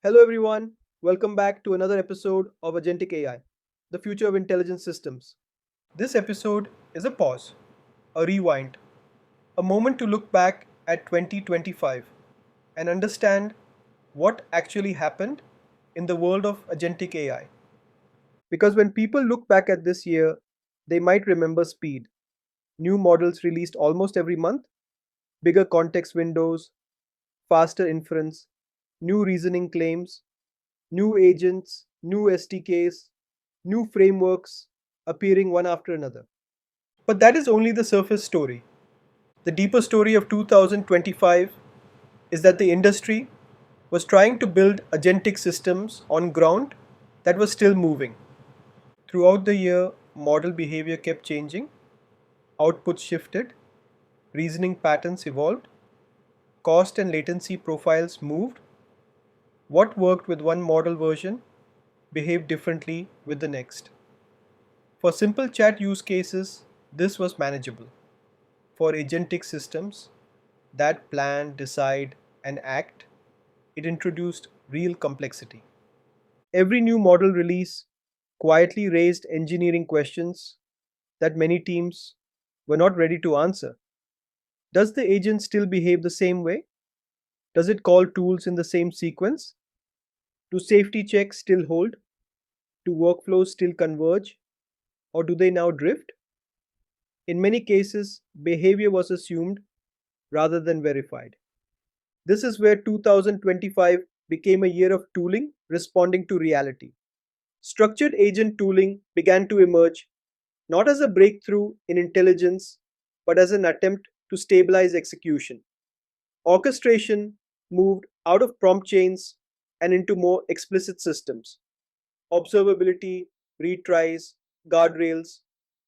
Hello, everyone. Welcome back to another episode of Agentic AI, the future of intelligent systems. This episode is a pause, a rewind, a moment to look back at 2025 and understand what actually happened in the world of Agentic AI. Because when people look back at this year, they might remember speed, new models released almost every month, bigger context windows, faster inference, new reasoning claims, new agents, new SDKs, new frameworks appearing one after another. But that is only the surface story. The deeper story of 2025 is that the industry was trying to build agentic systems on ground that was still moving. Throughout the year, model behavior kept changing, outputs shifted, reasoning patterns evolved, cost and latency profiles moved. What worked with one model version behaved differently with the next. For simple chat use cases, this was manageable. For agentic systems that plan, decide, and act, it introduced real complexity. Every new model release quietly raised engineering questions that many teams were not ready to answer. Does the agent still behave the same way? Does it call tools in the same sequence? Do safety checks still hold? Do workflows still converge? Or do they now drift? In many cases, behavior was assumed rather than verified. This is where 2025 became a year of tooling responding to reality. Structured agent tooling began to emerge not as a breakthrough in intelligence, but as an attempt to stabilize execution. Orchestration moved out of prompt chains and into more explicit systems. Observability, retries, guardrails,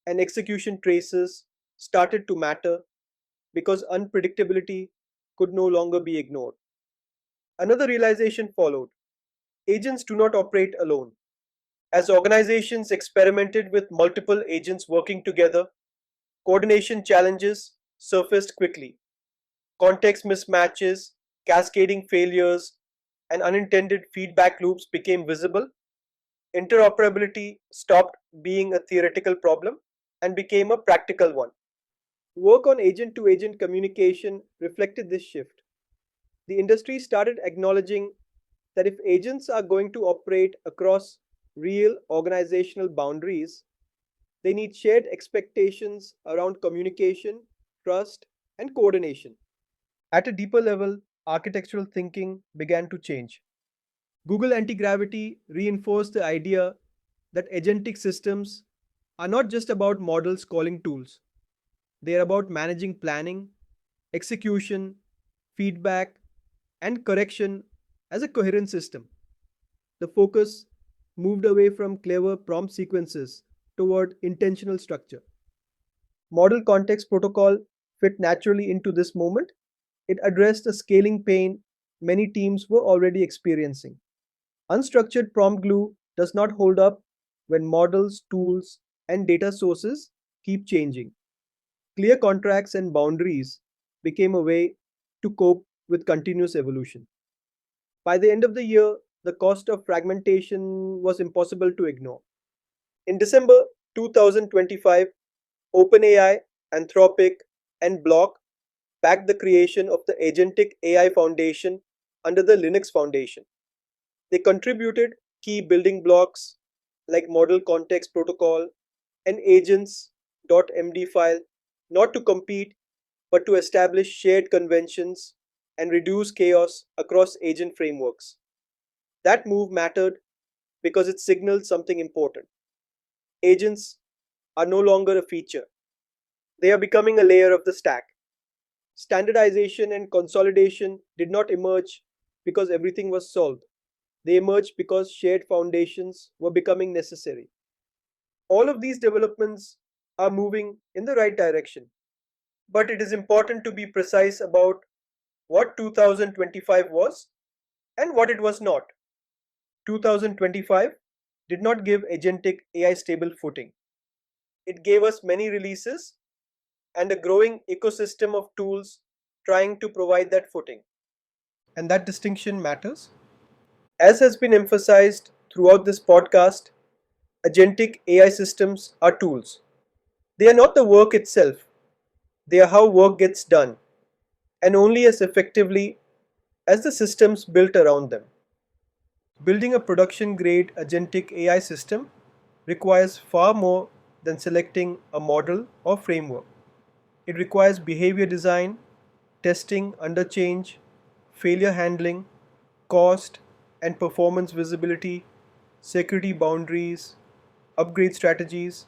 and execution traces started to matter because unpredictability could no longer be ignored. Another realization followed: agents do not operate alone. As organizations experimented with multiple agents working together, coordination challenges surfaced quickly. Context mismatches, cascading failures, and unintended feedback loops became visible. Interoperability stopped being a theoretical problem and became a practical one. Work on agent to agent communication reflected this shift. The industry started acknowledging that if agents are going to operate across real organizational boundaries, they need shared expectations around communication, trust, and coordination. At a deeper level, architectural thinking began to change. Google Antigravity reinforced the idea that agentic systems are not just about models calling tools, they are about managing planning, execution, feedback, and correction as a coherent system. The focus moved away from clever prompt sequences toward intentional structure. Model Context Protocol fit naturally into this moment. It addressed a scaling pain many teams were already experiencing. Unstructured prompt glue does not hold up when models, tools, and data sources keep changing. Clear contracts and boundaries became a way to cope with continuous evolution. By the end of the year, the cost of fragmentation was impossible to ignore. In December 2025, OpenAI, Anthropic, and Block backed the creation of the Agentic AI Foundation under the Linux Foundation. They contributed key building blocks like Model Context Protocol and agents.md file, not to compete but to establish shared conventions and reduce chaos across agent frameworks. That move mattered because it signaled something important. Agents are no longer a feature, they are becoming a layer of the stack. Standardization and consolidation did not emerge because everything was solved. They emerged because shared foundations were becoming necessary. All of these developments are moving in the right direction, but it is important to be precise about what 2025 was and what it was not. 2025 did not give agentic AI stable footing. It gave us many releases and a growing ecosystem of tools trying to provide that footing. And that distinction matters. As has been emphasized throughout this podcast, agentic AI systems are tools. They are not the work itself, they are how work gets done, and only as effectively as the systems built around them. Building a production grade agentic AI system requires far more than selecting a model or framework. It requires behavior design, testing under change, failure handling, cost and performance visibility, security boundaries, upgrade strategies,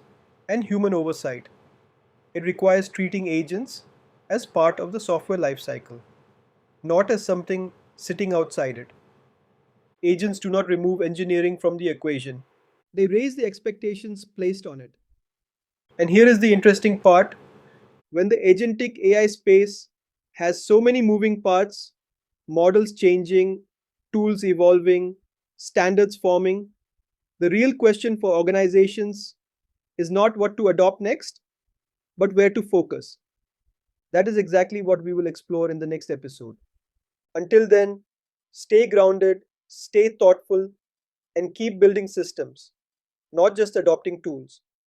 and human oversight. It requires treating agents as part of the software lifecycle, not as something sitting outside it. Agents do not remove engineering from the equation, they raise the expectations placed on it. And here is the interesting part: when the agentic AI space has so many moving parts, models changing, tools evolving, standards forming, the real question for organizations is not what to adopt next, but where to focus. That is exactly what we will explore in the next episode. Until then, stay grounded, stay thoughtful, and keep building systems, not just adopting tools.